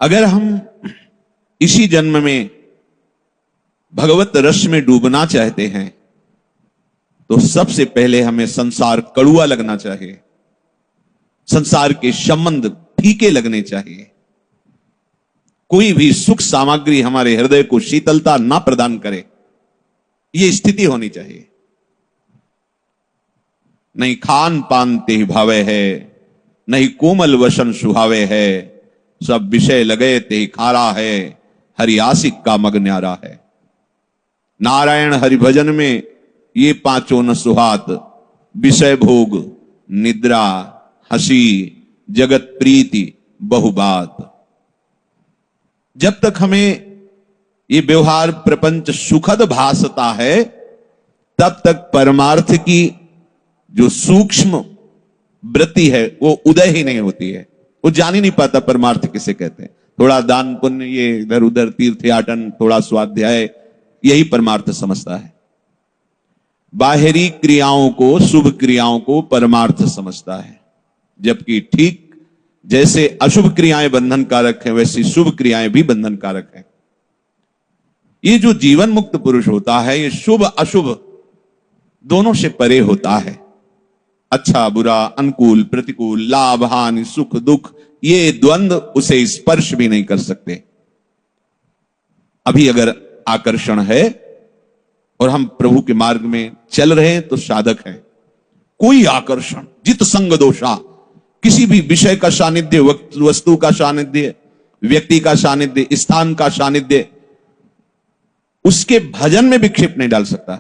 अगर हम इसी जन्म में भगवत रस में डूबना चाहते हैं तो सबसे पहले हमें संसार कड़ुआ लगना चाहिए, संसार के संबंध फीके लगने चाहिए। कोई भी सुख सामग्री हमारे हृदय को शीतलता ना प्रदान करे, यह स्थिति होनी चाहिए। नहीं खान पान ते भावे है, नहीं कोमल वसन सुहावे है, सब विषय लगे ते खारा है, हरि आशिक का मग न्यारा है। नारायण हरि भजन में ये पांचों न सुहात, विषय भोग, निद्रा, हंसी, जगत प्रीति, बहुबात। जब तक हमें ये व्यवहार प्रपंच सुखद भासता है तब तक परमार्थ की जो सूक्ष्म वृत्ति है वो उदय ही नहीं होती है। वो जान ही नहीं पाता परमार्थ किसे कहते हैं। थोड़ा दान पुण्य, ये इधर उधर तीर्थयाटन, थोड़ा स्वाध्याय, यही परमार्थ समझता है। बाहरी क्रियाओं को, शुभ क्रियाओं को परमार्थ समझता है, जबकि ठीक जैसे अशुभ क्रियाएं बंधन कारक हैं वैसी शुभ क्रियाएं भी बंधन कारक हैं। ये जो जीवन मुक्त पुरुष होता है ये शुभ अशुभ दोनों से परे होता है। अच्छा बुरा, अनुकूल प्रतिकूल, लाभ हानि, सुख दुख, ये द्वंद्व उसे स्पर्श भी नहीं कर सकते। अभी अगर आकर्षण है और हम प्रभु के मार्ग में चल रहे हैं तो साधक है। कोई आकर्षण, जित संग दोषा, किसी भी विषय का सानिध्य, वस्तु का सानिध्य, व्यक्ति का सानिध्य, स्थान का सानिध्य उसके भजन में विक्षेप नहीं डाल सकता।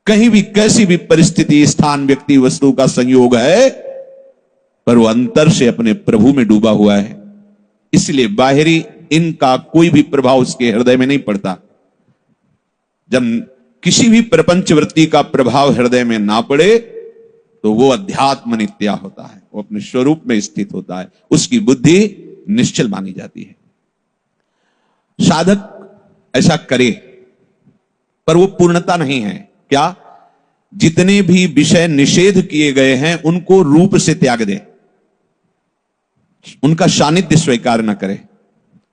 कहीं भी कैसी भी परिस्थिति, स्थान, व्यक्ति, वस्तु का संयोग है पर वो अंतर से अपने प्रभु में डूबा हुआ है, इसलिए बाहरी इनका कोई भी प्रभाव उसके हृदय में नहीं पड़ता। जब किसी भी प्रपंच वृत्ति का प्रभाव हृदय में ना पड़े तो वो अध्यात्म नित्या होता है, वो अपने स्वरूप में स्थित होता है, उसकी बुद्धि निश्चल मानी जाती है। साधक ऐसा करे पर वो पूर्णता नहीं है। क्या? जितने भी विषय निषेध किए गए हैं उनको रूप से त्याग दे, उनका सानिध्य स्वीकार न करे,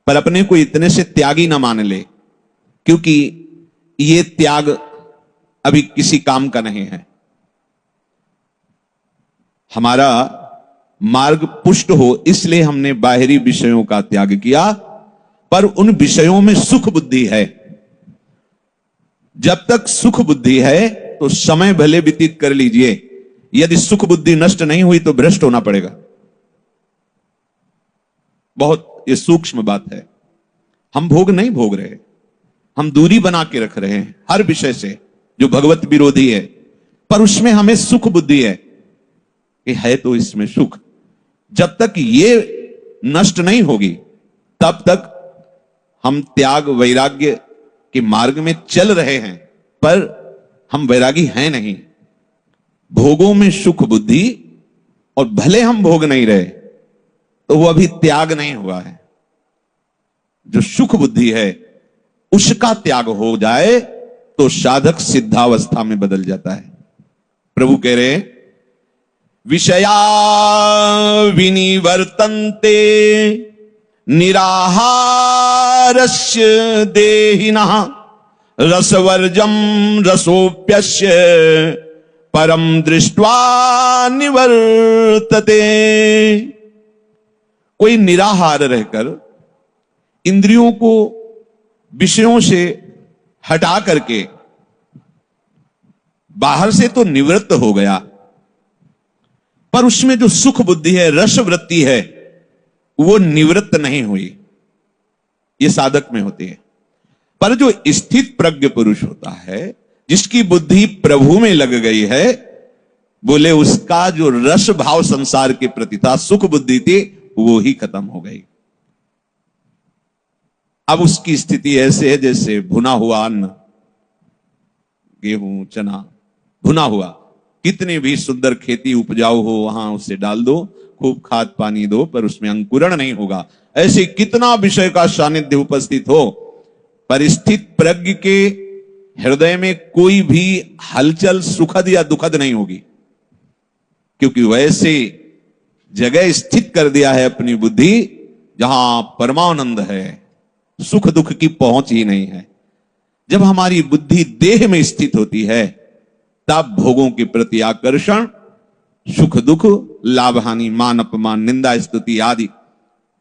पर अपने को इतने से त्यागी ना मान ले, क्योंकि ये त्याग अभी किसी काम का नहीं है। हमारा मार्ग पुष्ट हो इसलिए हमने बाहरी विषयों का त्याग किया, पर उन विषयों में सुख बुद्धि है। जब तक सुख बुद्धि है तो समय भले व्यतीत कर लीजिए, यदि सुख बुद्धि नष्ट नहीं हुई तो भ्रष्ट होना पड़ेगा। बहुत ये सूक्ष्म बात है। हम भोग नहीं भोग रहे, हम दूरी बना के रख रहे हैं हर विषय से जो भगवत विरोधी है, पर उसमें हमें सुख बुद्धि है कि है तो इसमें सुख। जब तक ये नष्ट नहीं होगी तब तक हम त्याग वैराग्य के मार्ग में चल रहे हैं, पर हम वैरागी हैं नहीं। भोगों में सुख बुद्धि, और भले हम भोग नहीं रहे तो वो अभी त्याग नहीं हुआ है। जो सुख बुद्धि है उसका त्याग हो जाए तो साधक सिद्धावस्था में बदल जाता है। प्रभु कह रहे विषया विनिवर्तन्ते निराहारस्य देहिनः रसवर्जम रसोप्यस्य परम दृष्ट्वा निवर्तते। कोई निराहार रहकर इंद्रियों को विषयों से हटा करके बाहर से तो निवृत्त हो गया, पर उसमें जो सुख बुद्धि है, रस वृत्ति है, वो निवृत्त नहीं हुई। ये साधक में होती है। पर जो स्थित प्रज्ञ पुरुष होता है, जिसकी बुद्धि प्रभु में लग गई है, बोले उसका जो रस भाव संसार के प्रति था, सुख बुद्धि थी, वो ही खत्म हो गई। अब उसकी स्थिति ऐसे है जैसे भुना हुआ अन्न, गेहूं चना भुना हुआ, कितनी भी सुंदर खेती उपजाऊ हो वहां उसे डाल दो, खूब खाद पानी दो, पर उसमें अंकुरण नहीं होगा। ऐसे कितना विषय का सानिध्य उपस्थित हो, पर स्थित प्रज्ञ के हृदय में कोई भी हलचल सुखद या दुखद नहीं होगी, क्योंकि वैसे जगह स्थित कर दिया है अपनी बुद्धि जहां परमानंद है, सुख दुख की पहुंच ही नहीं है। जब हमारी बुद्धि देह में स्थित होती है, तब भोगों के प्रति आकर्षण, सुख दुख, लाभ हानि, मान अपमान, निंदा स्तुति आदि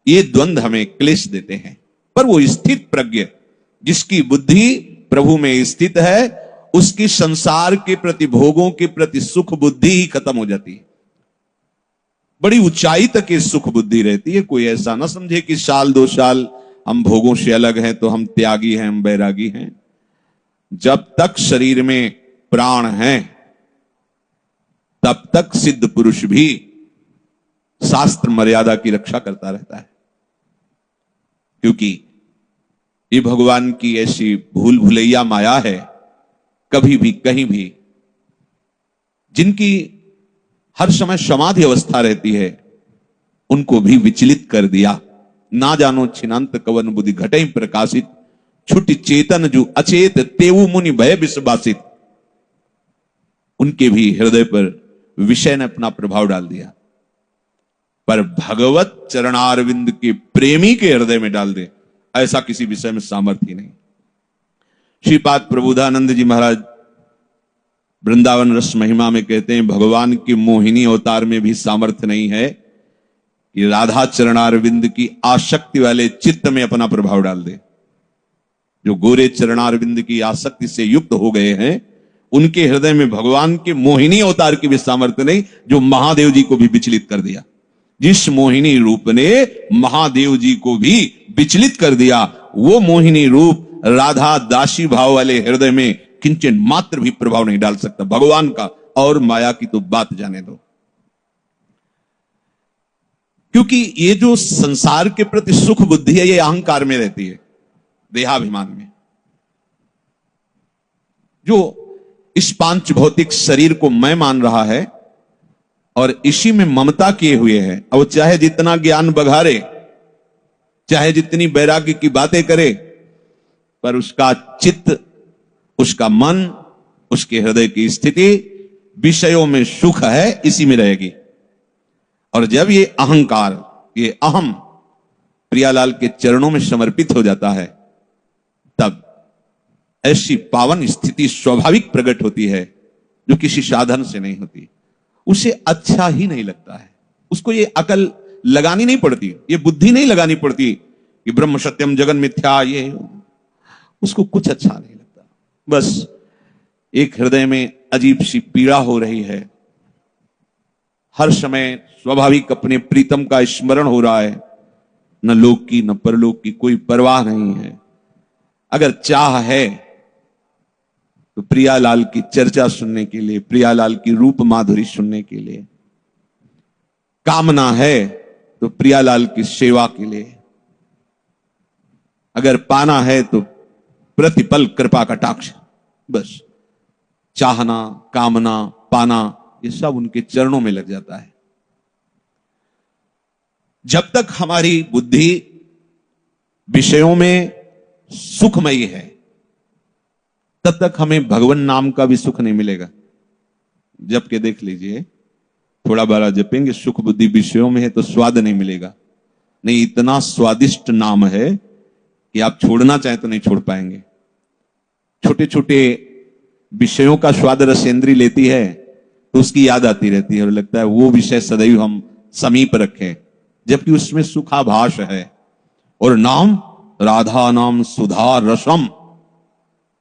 ये द्वंद्व हमें क्लेश देते हैं। पर वो स्थित प्रज्ञ, जिसकी बुद्धि प्रभु में स्थित है, उसकी संसार के प्रति, भोगों के प्रति सुख बुद्धि ही खत्म हो जाती है। बड़ी ऊंचाई तक ये सुख बुद्धि रहती है। कोई ऐसा ना समझे कि साल 2 साल हम भोगों से अलग हैं तो हम त्यागी हैं, हम बैरागी हैं। जब तक शरीर में प्राण हैं, तब तक सिद्ध पुरुष भी शास्त्र मर्यादा की रक्षा करता रहता है, क्योंकि ये भगवान की ऐसी भूल भुलैया माया है, कभी भी कहीं भी जिनकी हर समय समाधि अवस्था रहती है, उनको भी विचलित कर दिया। ना जानो छिनांत कवन बुद्धि घटई प्रकाशित, छुटि चेतन जो अचेत तेऊ मुनि भय विश्वासित। उनके भी हृदय पर विषय ने अपना प्रभाव डाल दिया, पर भगवत चरणारविंद के प्रेमी के हृदय में डाल दे, ऐसा किसी विषय में सामर्थ्य ही नहीं। श्रीपाद प्रबोधानंद जी महाराज वृंदावन रस महिमा में कहते हैं, भगवान की मोहिनी अवतार में भी सामर्थ्य नहीं है कि राधा चरणारविंद की आसक्ति वाले चित्त में अपना प्रभाव डाल दे। जो गोरे चरणारविंद की आसक्ति से युक्त हो गए हैं, उनके हृदय में भगवान के मोहिनी अवतार की भी सामर्थ्य नहीं, जो महादेव जी को भी विचलित कर दिया। जिस मोहिनी रूप ने महादेव जी को भी विचलित कर दिया, वो मोहिनी रूप राधा दासी भाव वाले हृदय में किंचन मात्र भी प्रभाव नहीं डाल सकता। भगवान का और माया की तो बात जाने दो, क्योंकि ये जो संसार के प्रति सुख बुद्धि है, ये अहंकार में रहती है, देहाभिमान में। जो इस पांच भौतिक शरीर को मैं मान रहा है और इसी में ममता किए हुए है, अब चाहे जितना ज्ञान बघारे, चाहे जितनी वैराग्य की बातें करे, पर उसका चित्त, उसका मन, उसके हृदय की स्थिति विषयों में सुख है, इसी में रहेगी। और जब ये अहंकार, ये अहम प्रियालाल के चरणों में समर्पित हो जाता है, तब ऐसी पावन स्थिति स्वाभाविक प्रकट होती है जो किसी साधन से नहीं होती। उसे अच्छा ही नहीं लगता है, उसको ये अकल लगानी नहीं पड़ती, ये बुद्धि नहीं लगानी पड़ती कि ब्रह्म सत्यम जगन मिथ्या, ये उसको कुछ अच्छा नहीं लगता। बस एक हृदय में अजीब सी पीड़ा हो रही है, हर समय स्वाभाविक अपने प्रीतम का स्मरण हो रहा है, न लोक की न परलोक की कोई परवाह नहीं है। अगर चाह है तो प्रियालाल की चर्चा सुनने के लिए, प्रियालाल की रूप माधुरी सुनने के लिए, कामना है तो प्रियालाल की सेवा के लिए, अगर पाना है तो प्रतिपल कृपा कटाक्ष। बस चाहना, कामना, पाना, ये सब उनके चरणों में लग जाता है। जब तक हमारी बुद्धि विषयों में सुखमयी है, तब तक हमें भगवान नाम का भी सुख नहीं मिलेगा। जप के देख लीजिए, थोड़ा बड़ा जपेंगे, सुख बुद्धि विषयों में है तो स्वाद नहीं मिलेगा। नहीं, इतना स्वादिष्ट नाम है कि आप छोड़ना चाहें तो नहीं छोड़ पाएंगे। छोटे छोटे विषयों का स्वाद रसेंद्री लेती है तो उसकी याद आती रहती है और लगता है वो विषय सदैव हम समीप रखें, जबकि उसमें सुखाभास है। और नाम राधा नाम सुधा रसम,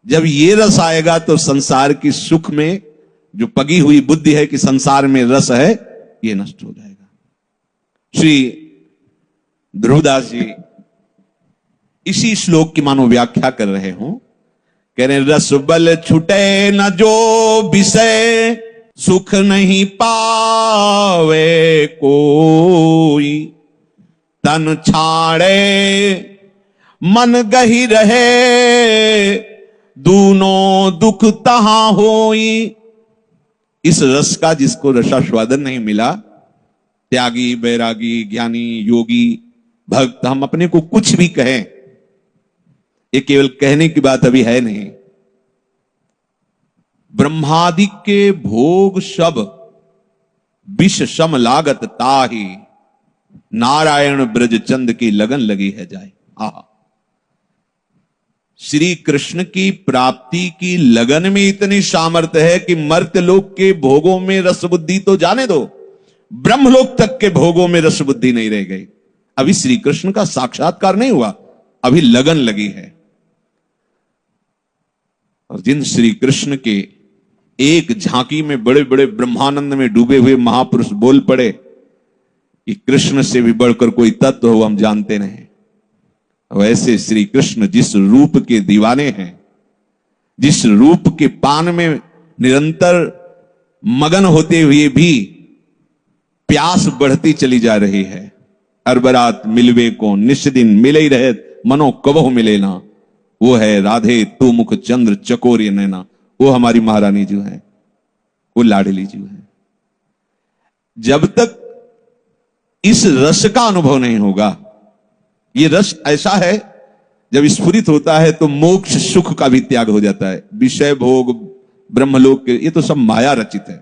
जब ये रस आएगा तो संसार की सुख में जो पगी हुई बुद्धि है कि संसार में रस है, ये नष्ट हो जाएगा। श्री ध्रुवदास जी इसी श्लोक की मानो व्याख्या कर रहे हो, कह रहे रस बल छुटे न जो विषय, सुख नहीं पावे कोई, तन छाड़े मन गही रहे, दूनों दुख तहां होई। इस रस का जिसको रसास्वादन नहीं मिला, त्यागी, बैरागी, ज्ञानी, योगी, भक्त, हम अपने को कुछ भी कहें, ये केवल कहने की बात अभी है नहीं। ब्रह्मादि के भोग सब विष सम लागत ताही, नारायण ब्रज चंद की लगन लगी है जाए। आहा, श्री कृष्ण की प्राप्ति की लगन में इतनी सामर्थ्य है कि मर्त्य लोक के भोगों में रस बुद्धि तो जाने दो, ब्रह्मलोक तक के भोगों में रस बुद्धि नहीं रह गई। अभी श्री कृष्ण का साक्षात्कार नहीं हुआ, अभी लगन लगी है। और जिन श्री कृष्ण के एक झांकी में बड़े बड़े ब्रह्मानंद में डूबे हुए महापुरुष बोल पड़े कि कृष्ण से भी बढ़कर कोई तत्व हो हम जानते नहीं, वैसे श्री कृष्ण जिस रूप के दीवाने हैं, जिस रूप के पान में निरंतर मगन होते हुए भी प्यास बढ़ती चली जा रही है। अरबरात मिलवे को निष्दिन मिले ही रहे, मनो कबहु मिले ना, वो है राधे तू मुख चंद्र चकोरी नैना। वो हमारी महारानी जो है, वो लाडली जो है। जब तक इस रस का अनुभव नहीं होगा, ये रस ऐसा है जब स्फुरित होता है तो मोक्ष सुख का भी त्याग हो जाता है। विषय भोग ब्रह्मलोक के ये तो सब माया रचित है।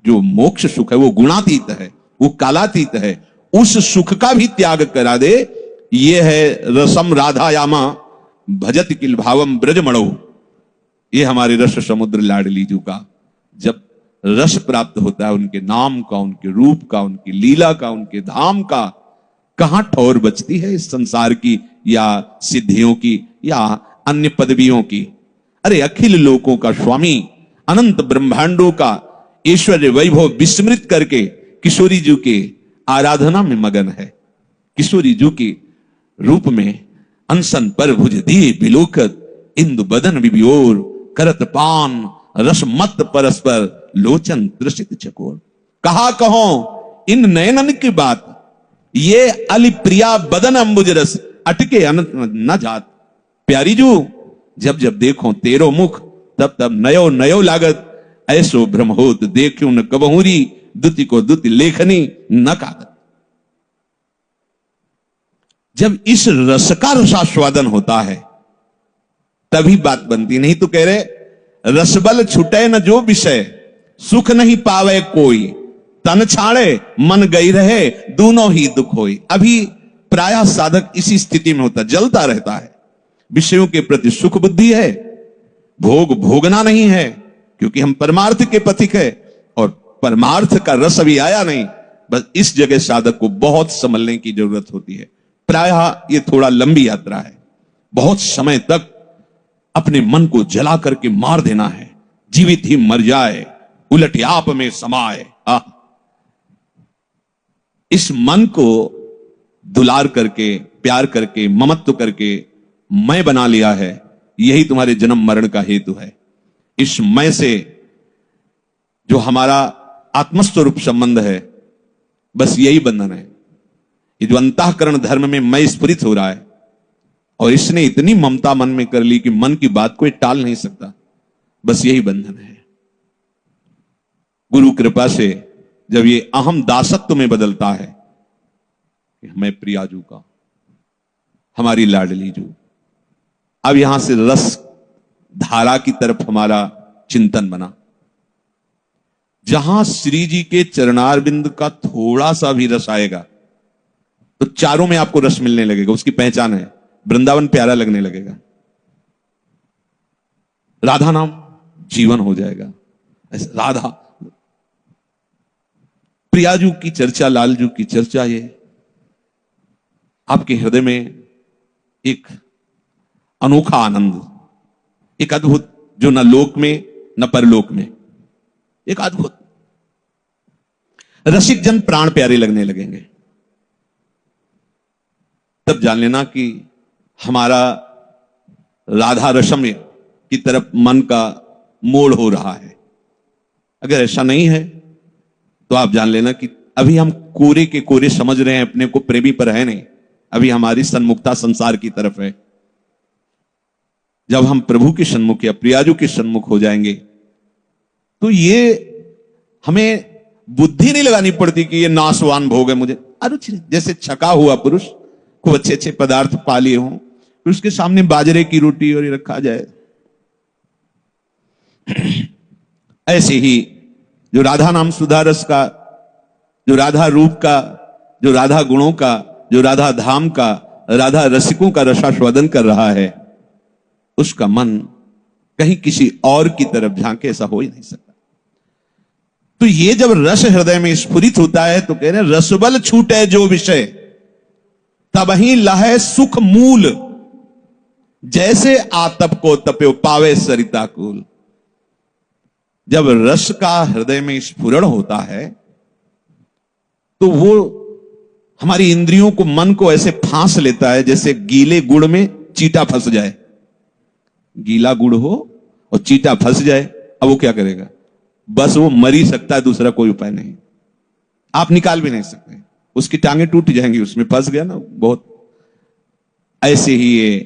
जो मोक्ष सुख है वो गुणातीत है, वो कालातीत है, उस सुख का भी त्याग करा दे। ये है रसम राधायामा भजत किल भावम ब्रजमणो। ये हमारे रस समुद्र लाडली जी का जब रस प्राप्त होता है, उनके नाम का, उनके रूप का, उनकी लीला का, उनके धाम का, कहां ठौर बचती है इस संसार की या सिद्धियों की या अन्य पदवियों की। अरे अखिल लोकों का स्वामी, अनंत ब्रह्मांडों का ऐश्वर्य वैभव विस्मृत करके किशोरी जी के आराधना में मगन है। किशोरी जी के रूप में अनसन पर भुज दिए बिलोकत, इंदु बदन विभियोर करत पान, रस मत परस्पर लोचन त्रिषित चकोर। कहा कहो इन नयनन की बात, ये अली प्रिया बदन अंबुज रस, अटके अनंत न जात। प्यारी जू जब जब देखो तेरो मुख, तब तब नयो नयो लागत। ऐसो भ्रम होत देखूं न कबहूरी, दुति को दुति लेखनी न कागत। जब इस रस का रसास्वादन होता है तभी बात बनती। नहीं तो कह रहे रसबल छुटे न जो विषय, सुख नहीं पावे कोई, तन छाड़े मन गई रहे, दोनों ही दुख होई। अभी प्रायः साधक इसी स्थिति में होता, जलता रहता है। विषयों के प्रति सुख बुद्धि है, भोग भोगना नहीं है, क्योंकि हम परमार्थ के पथिक है और परमार्थ का रस अभी आया नहीं। बस इस जगह साधक को बहुत संभलने की जरूरत होती है। प्रायः ये थोड़ा लंबी यात्रा है, बहुत समय तक अपने मन को जला करके मार देना है, जीवित ही मर जाए, उलट आप में समाए। इस मन को दुलार करके, प्यार करके, ममत्व करके मैं बना लिया है, यही तुम्हारे जन्म मरण का हेतु है। इस मैं से जो हमारा आत्मस्वरूप संबंध है, बस यही बंधन है। ये जो अंतःकरण धर्म में मैं स्फुरित हो रहा है, और इसने इतनी ममता मन में कर ली कि मन की बात कोई टाल नहीं सकता, बस यही बंधन है। गुरु कृपा से जब ये अहम दासत्व में बदलता है कि मैं प्रियाजू का, हमारी लाडली जू, अब यहां से रस धारा की तरफ हमारा चिंतन बना। जहां श्री जी के चरणारविंद का थोड़ा सा भी रस आएगा तो चारों में आपको रस मिलने लगेगा। उसकी पहचान है, वृंदावन प्यारा लगने लगेगा, राधा नाम जीवन हो जाएगा। ऐसे राधा, प्रियाजू की चर्चा, लालजू की चर्चा, ये आपके हृदय में एक अनोखा आनंद, एक अद्भुत, जो न लोक में न परलोक में, एक अद्भुत। रसिक जन प्राण प्यारे लगने लगेंगे। तब जान लेना कि हमारा राधा रसम की तरफ मन का मोड़ हो रहा है। अगर ऐसा नहीं है तो आप जान लेना कि अभी हम कोरे के कोरे समझ रहे हैं अपने को, प्रेमी पर है नहीं। अभी हमारी सन्मुखता संसार की तरफ है। जब हम प्रभु के सन्मुख या प्रियाजू के सन्मुख हो जाएंगे तो ये हमें बुद्धि नहीं लगानी पड़ती कि ये नाशवान भोग है मुझे। अरुचि, जैसे छका हुआ पुरुष खूब अच्छे अच्छे पदार्थ पा लिए हों, फिर उसके सामने बाजरे की रोटी और ये रखा जाए, ऐसे ही जो राधा नाम सुधा रस का, जो राधा रूप का जो राधा गुणों का, जो राधा धाम का, राधा रसिकों का रसास्वादन कर रहा है, उसका मन कहीं किसी और की तरफ झांके, ऐसा हो ही नहीं सकता। तो ये जब रस हृदय में स्फुरित होता है तो कह रहे रसबल छूटे जो विषय, तब ही लहे सुख मूल, जैसे आतप को तप्यो पावे सरिता कूल। जब रस का हृदय में स्फुरण होता है तो वो हमारी इंद्रियों को, मन को ऐसे फांस लेता है जैसे गीले गुड़ में चींटा फंस जाए। गीला गुड़ हो और चींटा फंस जाए, अब वो क्या करेगा? बस वो मर ही सकता है, दूसरा कोई उपाय नहीं। आप निकाल भी नहीं सकते, उसकी टांगे टूट जाएंगी, उसमें फंस गया ना बहुत। ऐसे ही ये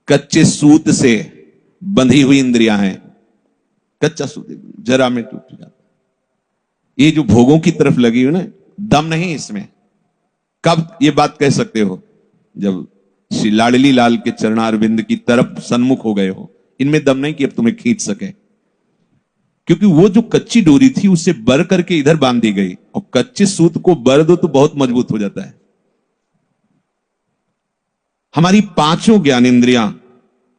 कच्चे सूत से बंधी हुई इंद्रियां हैं, कच्चा सूत जरा में टूट जाता। ये जो भोगों की तरफ लगी हुई ना, दम नहीं इसमें। कब ये बात कह सकते हो? जब श्री लाडली लाल के चरणारविंद की तरफ सन्मुख हो गए हो। इनमें दम नहीं कि अब तुम्हें खींच सके, क्योंकि वो जो कच्ची डोरी थी उसे बर करके इधर बांध दी गई, और कच्चे सूत को बर दो तो बहुत मजबूत हो जाता है। हमारी पांचों ज्ञानेंद्रियां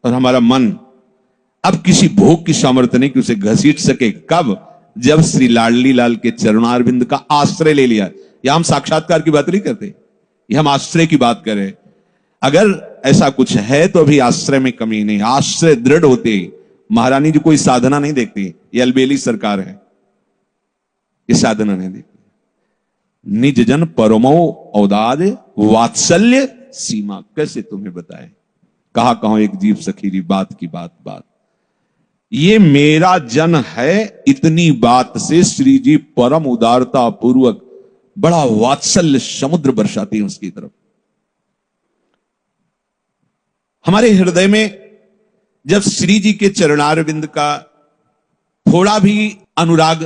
और हमारा मन अब किसी भोग की सामर्थ्य नहीं कि उसे घसीट सके। कब? जब श्री लाडली लाल के चरणारविंद का आश्रय ले लिया। यह हम साक्षात्कार की बात नहीं करते, यह हम आश्रय की बात करें। अगर ऐसा कुछ है तो अभी आश्रय में कमी नहीं। आश्रय दृढ़ होते महारानी जी कोई साधना नहीं देखती, ये अलबेली सरकार है, ये साधना नहीं देखती। निज जन परमो औदाद वात्सल्य सीमा, कैसे तुम्हें बताएं, कहा कहो एक जीव सखीरी बात की बात बात। ये मेरा जन है, इतनी बात से श्री जी परम उदारता पूर्वक बड़ा वात्सल्य समुद्र बरसाती है उसकी तरफ। हमारे हृदय में जब श्री जी के चरणारविंद का थोड़ा भी अनुराग,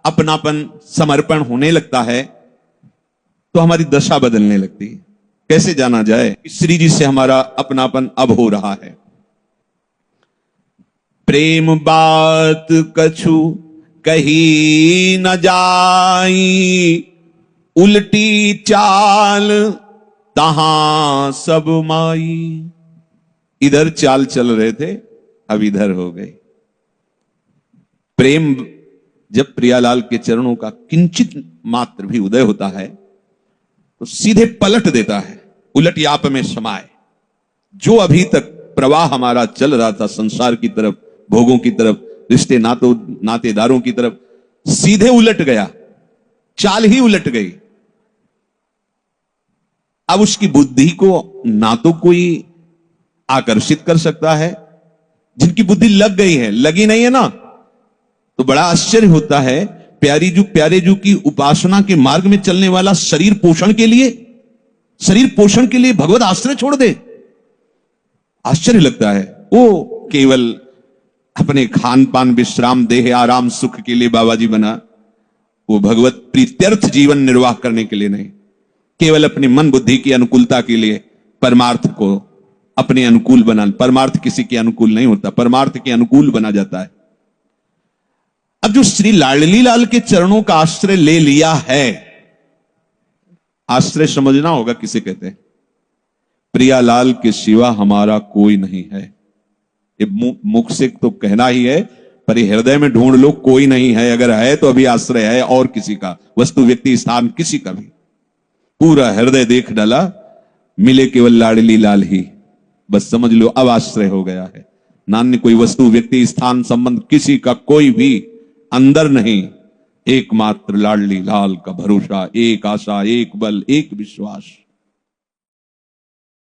अपनापन, समर्पण होने लगता है तो हमारी दशा बदलने लगती है। कैसे जाना जाए श्री जी से हमारा अपनापन अब हो रहा है? प्रेम बात कछु कही न जाई, उल्टी चाल तहां सब माई। इधर चाल चल रहे थे, अब इधर हो गए। प्रेम जब प्रियालाल के चरणों का किंचित मात्र भी उदय होता है तो सीधे पलट देता है, उलट याप में समाये। जो अभी तक प्रवाह हमारा चल रहा था संसार की तरफ, भोगों की तरफ, रिश्ते नातेदारों की तरफ, सीधे उलट गया, चाल ही उलट गई। अब उसकी बुद्धि को ना तो कोई आकर्षित कर सकता है, जिनकी बुद्धि लग गई है, लगी नहीं है ना, तो बड़ा आश्चर्य होता है। प्यारे जू की उपासना के मार्ग में चलने वाला शरीर पोषण के लिए भगवत आश्रय छोड़ दे, आश्चर्य लगता है। वो केवल अपने खान पान, विश्राम, देह आराम, सुख के लिए बाबा जी बना, वो भगवत प्रीत्यर्थ जीवन निर्वाह करने के लिए नहीं, केवल अपनी मन बुद्धि की अनुकूलता के लिए परमार्थ को अपने अनुकूल बना। परमार्थ किसी के अनुकूल नहीं होता, परमार्थ के अनुकूल बना जाता है। अब जो श्री लाडली लाल के चरणों का आश्रय ले लिया है, आश्रय समझना होगा किसे कहते हैं। प्रियालाल के सिवा हमारा कोई नहीं है। ये मुख से तो कहना ही है, पर हृदय में ढूंढ लो, कोई नहीं है। अगर है तो अभी आश्रय है और किसी का, वस्तु, व्यक्ति, स्थान किसी का भी। पूरा हृदय देख डाला, मिले केवल लाडली लाल ही, बस समझ लो अब आश्रय हो गया है। नान्य कोई वस्तु, व्यक्ति, स्थान, संबंध किसी का कोई भी अंदर नहीं। एकमात्र लाडली लाल का भरोसा, एक आशा, एक बल, एक विश्वास।